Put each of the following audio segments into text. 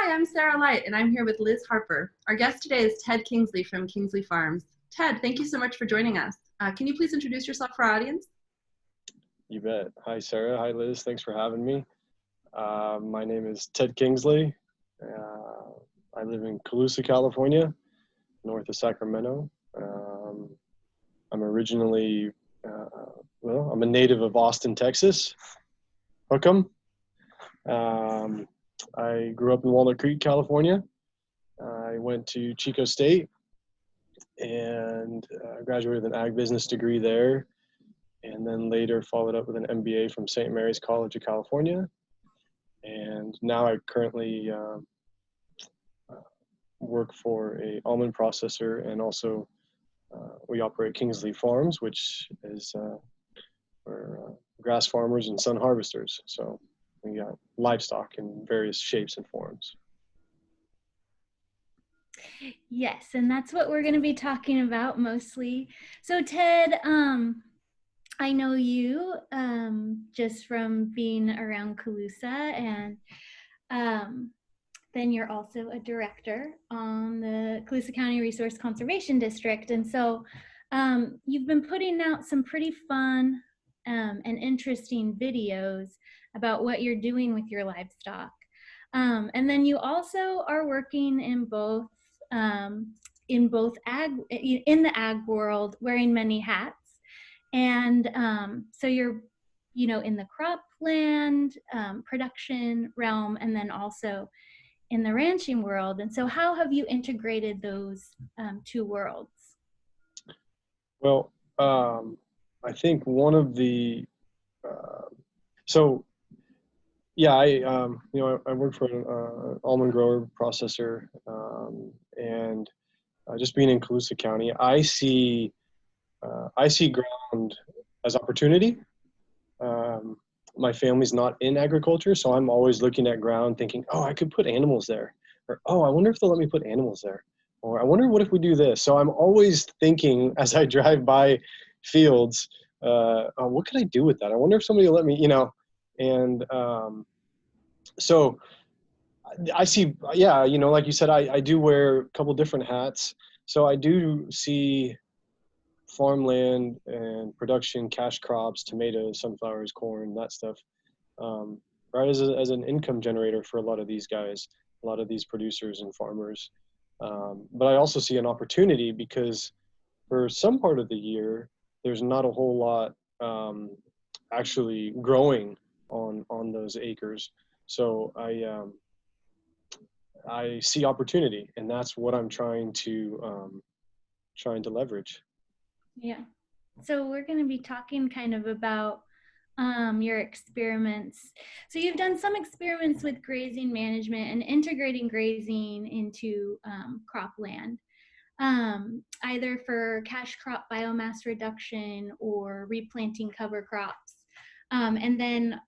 Hi, I'm Sarah Light, and I'm here with Liz Harper. Our guest today is Ted Kingsley from Kingsley Farms. Ted, thank you so much for joining us. Can you please introduce yourself for our audience? You bet. Hi, Sarah. Hi, Liz. Thanks for having me. My name is Ted Kingsley. I live in Colusa, California, north of Sacramento. I'm originally, I'm a native of Austin, Texas. Hook'em. I grew up in Walnut Creek, California. I went to Chico State and graduated with an ag business degree there, and then later followed up with an MBA from St. Mary's College of California. And now I currently work for a almond processor, and also we operate Kingsley Farms, which is we're grass farmers and sun harvesters. So we got livestock in various shapes and forms. Yes, and that's what we're going to be talking about mostly. So Ted, I know you just from being around Colusa, and then you're also a director on the Colusa County Resource Conservation District. And so you've been putting out some pretty fun and interesting videos about what you're doing with your livestock. And then you also are working in the ag world, wearing many hats. And so you're, in the cropland production realm, and then also in the ranching world. And so how have you integrated those two worlds? Well, I think one of the, I work for an almond grower processor, and just being in Colusa County, I see ground as opportunity. My family's not in agriculture, so I'm always looking at ground thinking, oh, I could put animals there. Or, oh, I wonder if they'll let me put animals there. Or I wonder what if we do this. So I'm always thinking as I drive by fields, what could I do with that? I wonder if somebody will let me, and so I see, like you said, I do wear a couple different hats. So I do see farmland and production, cash crops, tomatoes, sunflowers, corn, that stuff, right, as an income generator for a lot of these guys, a lot of these producers and farmers. But I also see an opportunity because for some part of the year, there's not a whole lot actually growing on those acres. So I see opportunity, and that's what I'm trying to leverage. Yeah. So we're going to be talking kind of about your experiments. So you've done some experiments with grazing management and integrating grazing into cropland, either for cash crop biomass reduction or replanting cover crops. And then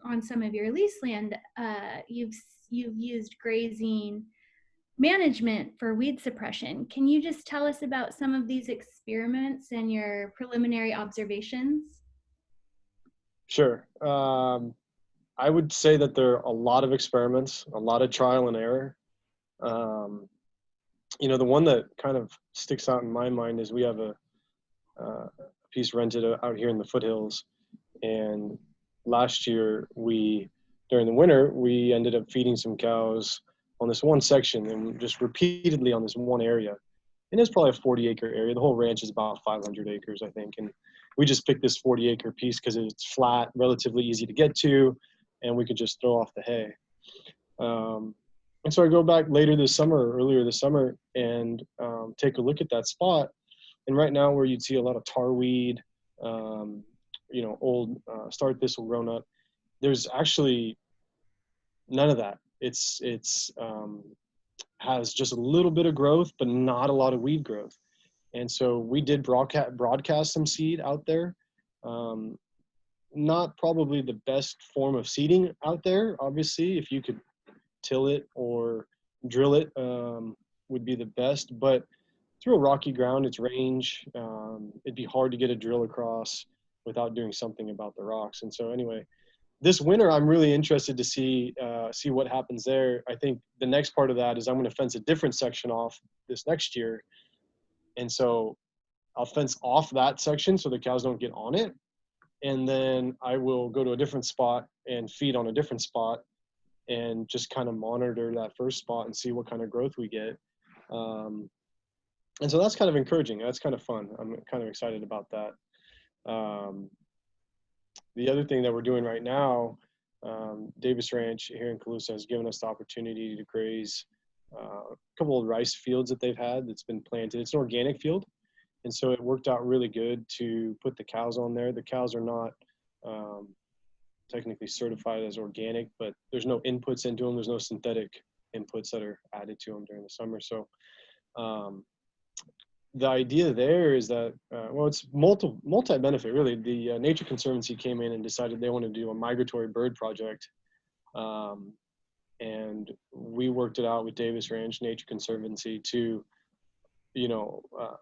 on some of your lease land, you've used grazing management for weed suppression. Can you just tell us about some of these experiments and your preliminary observations? Sure. I would say that there are a lot of experiments, a lot of trial and error. The one that kind of sticks out in my mind is we have a piece rented out here in the foothills, and last year during the winter, we ended up feeding some cows on this one section and just repeatedly on this one area. And it's probably a 40-acre area. The whole ranch is about 500 acres, I think. And we just picked this 40-acre piece because it's flat, relatively easy to get to, and we could just throw off the hay. And so I go back earlier this summer, and take a look at that spot. And right now, where you'd see a lot of tarweed, old star thistle grown up, there's actually none of that. It's has just a little bit of growth, but not a lot of weed growth. And so we did broadcast some seed out there. Not probably the best form of seeding out there. Obviously, if you could till it or drill it, would be the best. But through a rocky ground, it's range. It'd be hard to get a drill across without doing something about the rocks. And so anyway, this winter, I'm really interested to see what happens there. I think the next part of that is I'm going to fence a different section off this next year. And so I'll fence off that section so the cows don't get on it. And then I will go to a different spot and feed on a different spot and just kind of monitor that first spot and see what kind of growth we get. And so that's kind of encouraging. That's kind of fun. I'm kind of excited about that. The other thing that we're doing right now, Davis Ranch here in Colusa has given us the opportunity to graze a couple of rice fields that they've had that's been planted. It's an organic field. And so it worked out really good to put the cows on there. The cows are not technically certified as organic, but there's no inputs into them. There's no synthetic inputs that are added to them during the summer. So the idea there is that, well, it's multi-benefit, really. The Nature Conservancy came in and decided they wanted to do a migratory bird project. And we worked it out with Davis Ranch Nature Conservancy to,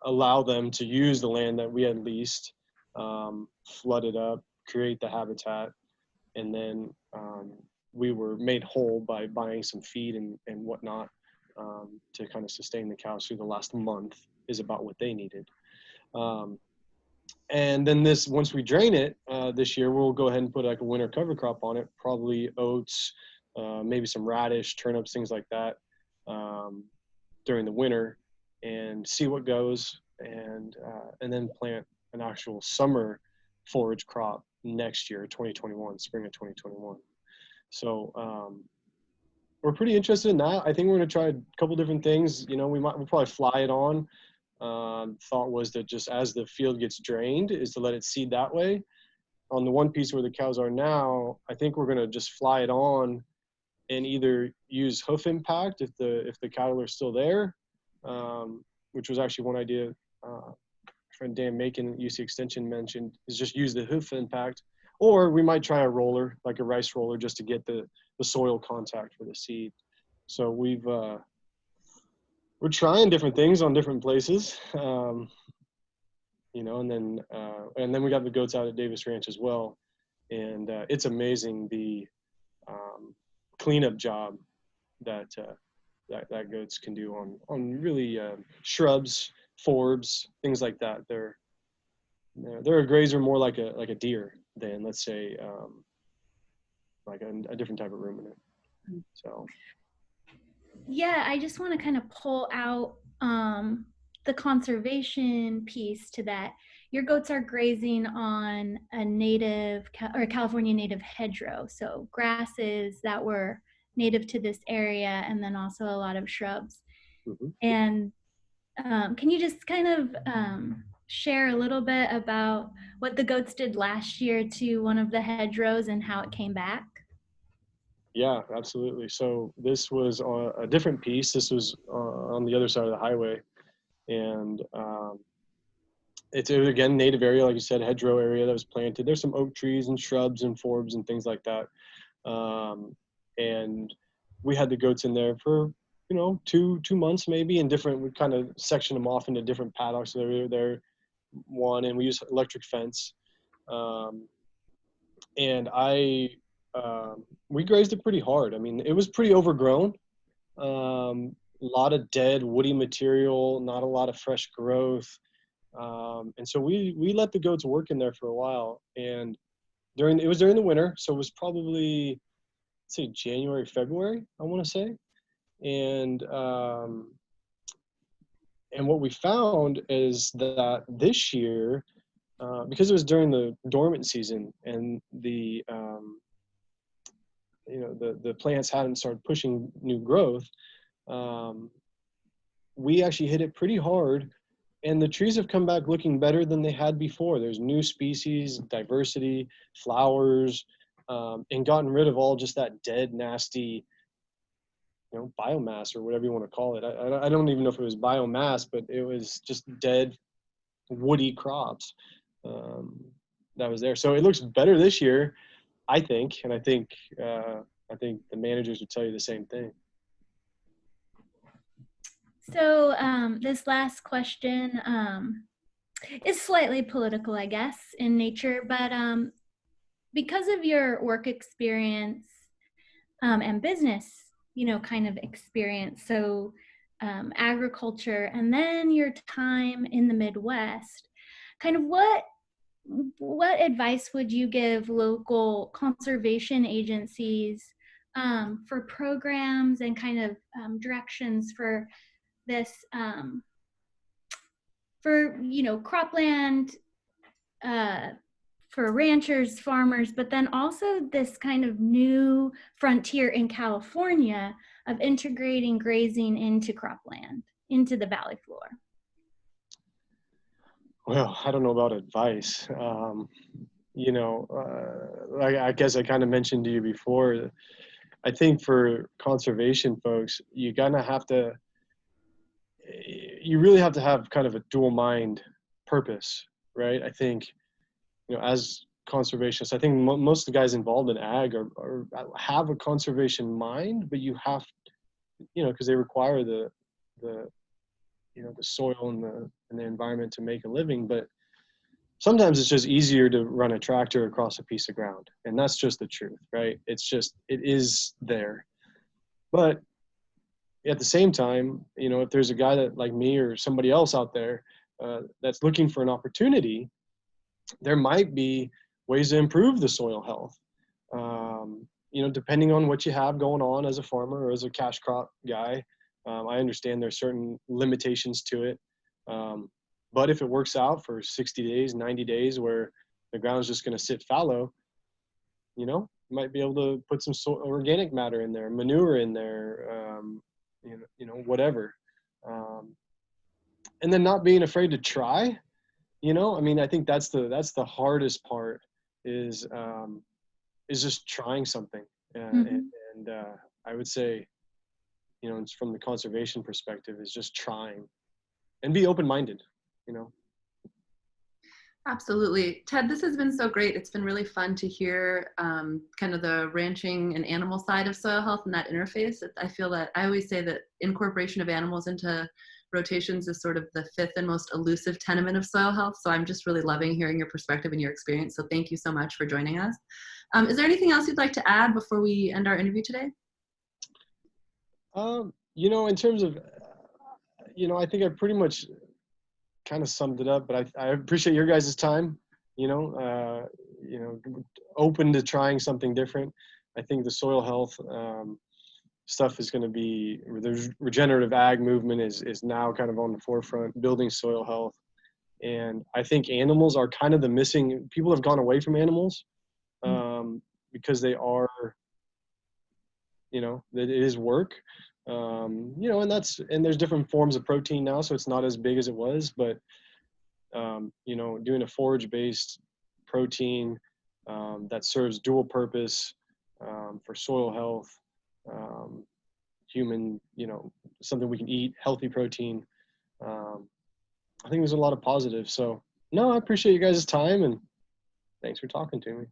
allow them to use the land that we had leased, flood it up, create the habitat, and then we were made whole by buying some feed and whatnot to kind of sustain the cows through the last month is about what they needed. And then once we drain it this year, we'll go ahead and put like a winter cover crop on it, probably oats, maybe some radish, turnips, things like that during the winter, and see what goes, and then plant an actual summer forage crop next year, 2021, spring of 2021. So we're pretty interested in that. I think we're going to try a couple different things. We'll probably fly it on. Thought was that just as the field gets drained is to let it seed that way. On the one piece where the cows are now, I think we're going to just fly it on and either use hoof impact if the cattle are still there, which was actually one idea friend Dan Macon at UC Extension mentioned, is just use the hoof impact, or we might try a roller, like a rice roller, just to get the soil contact for the seed. So we're trying different things on different places, and then we got the goats out at Davis Ranch as well, and it's amazing the cleanup job that goats can do on really shrubs, forbs, things like that. They're a grazer more like a deer than, let's say, like a different type of ruminant. So. Yeah, I just want to kind of pull out the conservation piece to that. Your goats are grazing on a California native hedgerow, so grasses that were native to this area, and then also a lot of shrubs. Mm-hmm. And can you just kind of share a little bit about what the goats did last year to one of the hedgerows and how it came back? Yeah, absolutely. So this was a different piece. This was on the other side of the highway. And it's, again, native area, like you said, hedgerow area that was planted. There's some oak trees and shrubs and forbs and things like that. And we had the goats in there for, 2 months maybe, and we kind of sectioned them off into different paddocks. So they were there, and we used electric fence. And we grazed it pretty hard. I mean, it was pretty overgrown. A lot of dead woody material, not a lot of fresh growth. And so we let the goats work in there for a while. And it was during the winter, so it was probably, let's say, January, February, I want to say. And what we found is that this year, because it was during the dormant season and the plants hadn't started pushing new growth, we actually hit it pretty hard, and the trees have come back looking better than they had before. There's new species, diversity, flowers, and gotten rid of all just that dead, nasty, biomass or whatever you want to call it. I don't even know if it was biomass, but it was just dead, woody crops that was there. So it looks better this year, I think, and I think the managers would tell you the same thing. So this last question is slightly political, I guess, in nature, but because of your work experience and business, kind of experience, so agriculture, and then your time in the Midwest, kind of what advice would you give local conservation agencies for programs and kind of directions for this, for cropland, for ranchers, farmers, but then also this kind of new frontier in California of integrating grazing into cropland, into the valley floor? Well, I don't know about advice. I guess I kind of mentioned to you before, I think for conservation folks, you really have to have kind of a dual mind purpose, right? I think, as conservationists, I think most of the guys involved in ag have a conservation mind, but you have, because they require the soil and the environment to make a living. But sometimes it's just easier to run a tractor across a piece of ground, and that's just the truth, right? It is there. But at the same time, if there's a guy that, like me or somebody else out there that's looking for an opportunity, there might be ways to improve the soil health, depending on what you have going on as a farmer or as a cash crop guy. I understand there's certain limitations to it. But if it works out for 60 days, 90 days, where the ground's just going to sit fallow, you might be able to put some organic matter in there, manure in there, whatever. And then not being afraid to try. I think that's the hardest part is just trying something. And I would say, it's from the conservation perspective, is just trying and be open-minded, Absolutely. Ted, this has been so great. It's been really fun to hear kind of the ranching and animal side of soil health and that interface. I feel that I always say that incorporation of animals into rotations is sort of the fifth and most elusive tenement of soil health. So I'm just really loving hearing your perspective and your experience. So thank you so much for joining us. Is there anything else you'd like to add before we end our interview today? In terms of, I think I pretty much kind of summed it up, but I appreciate your guys' time, open to trying something different. I think the soil health stuff is going to be, the regenerative ag movement is now kind of on the forefront, building soil health. And I think animals are kind of the missing, people have gone away from animals because they are, it is work. And there's different forms of protein now, so it's not as big as it was, but, doing a forage-based protein that serves dual purpose for soil health, human, something we can eat, healthy protein. I think there's a lot of positives. So, no, I appreciate you guys' time, and thanks for talking to me.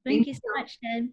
Thank you so much, Ted.